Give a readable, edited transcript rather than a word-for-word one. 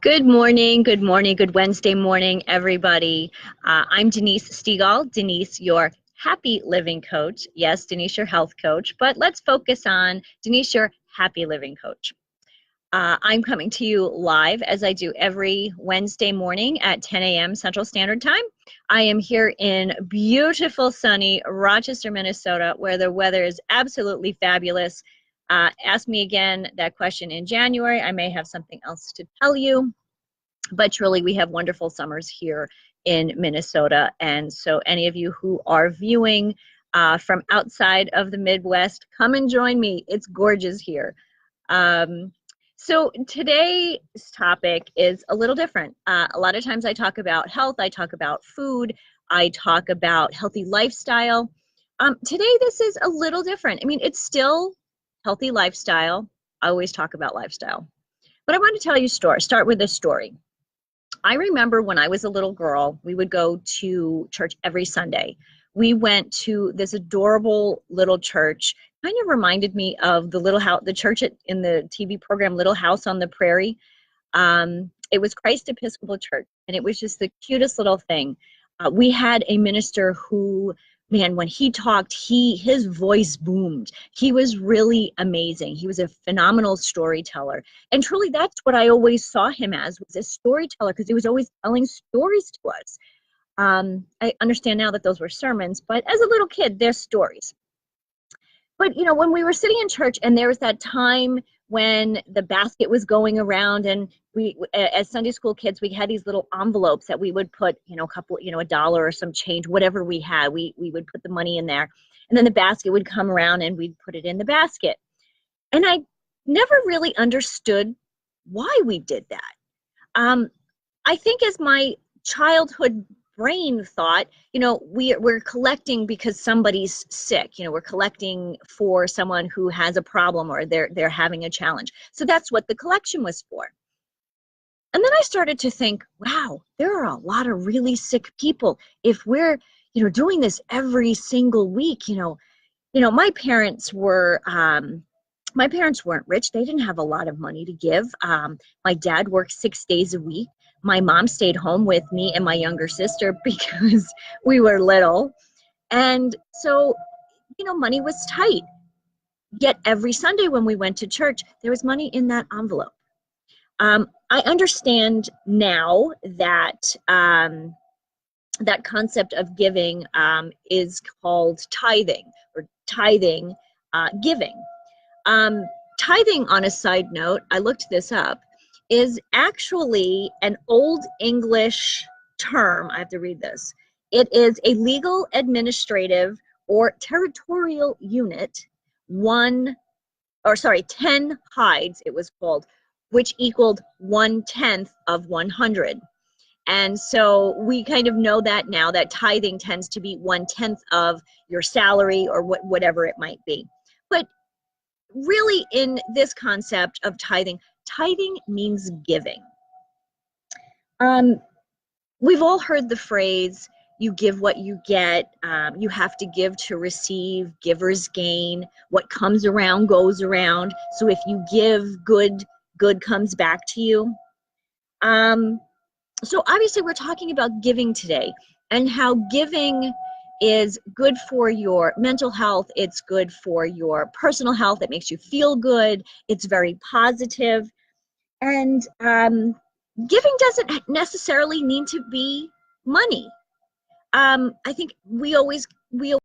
Good morning, good Wednesday morning, everybody. I'm Denise Stegall. Denise, your happy living coach. Yes, Denise, your health coach, but let's focus on Denise, your happy living coach. I'm coming to you live as I do every Wednesday morning at 10 a.m. Central Standard Time. I am here in beautiful, sunny Rochester, Minnesota, where the weather is absolutely fabulous. Ask me again that question in January. I may have something else to tell you, but truly we have wonderful summers here in Minnesota. And so any of you who are viewing from outside of the Midwest, come and join me. It's gorgeous here. So today's topic is a little different. A lot of times I talk about health, I talk about food, I talk about healthy lifestyle. Today this is a little different. I mean, it's still healthy lifestyle. I always talk about lifestyle. But I want to tell you a story. Start with a story. I remember when I was a little girl, we would go to church every Sunday. We went to this adorable little church. Kind of reminded me of the little house, the church in the TV program Little House on the Prairie. It was Christ Episcopal Church, and it was just the cutest little thing. We had a minister who, man, when he talked, his voice boomed. He was really amazing. He was a phenomenal storyteller. And truly, that's what I always saw him as, was a storyteller, because he was always telling stories to us. I understand now that those were sermons, but as a little kid, they're stories. But, you know, when we were sitting in church and there was that time when the basket was going around, and we, as Sunday school kids, we had these little envelopes that we would put, you know, a dollar or some change, whatever we had, we would put the money in there. And then the basket would come around and we'd put it in the basket. And I never really understood why we did that. I think as my childhood brain thought, you know, we're collecting because somebody's sick, you know, we're collecting for someone who has a problem or they're having a challenge. So that's what the collection was for. And then I started to think, wow, there are a lot of really sick people. If we're, you know, doing this every single week, my parents weren't rich. They didn't have a lot of money to give. My dad worked 6 days a week. My mom stayed home with me and my younger sister because we were little. And so, you know, money was tight. Yet every Sunday when we went to church, there was money in that envelope. I understand now that that concept of giving is called tithing, or tithing giving. Tithing, on a side note, I looked this up, is actually an Old English term. I have to read this. It is a legal, administrative, or territorial unit, 10 hides, it was called, which equaled 1/10 of 100. And so we kind of know that now, that tithing tends to be 1/10 of your salary or whatever it might be. But really, in this concept of tithing, tithing means giving. We've all heard the phrase, you give what you get, you have to give to receive, givers gain, what comes around goes around. So if you give, good comes back to you. So obviously we're talking about giving today, and how giving is good for your mental health, it's good for your personal health, it makes you feel good, it's very positive. And giving doesn't necessarily need to be money. I think we always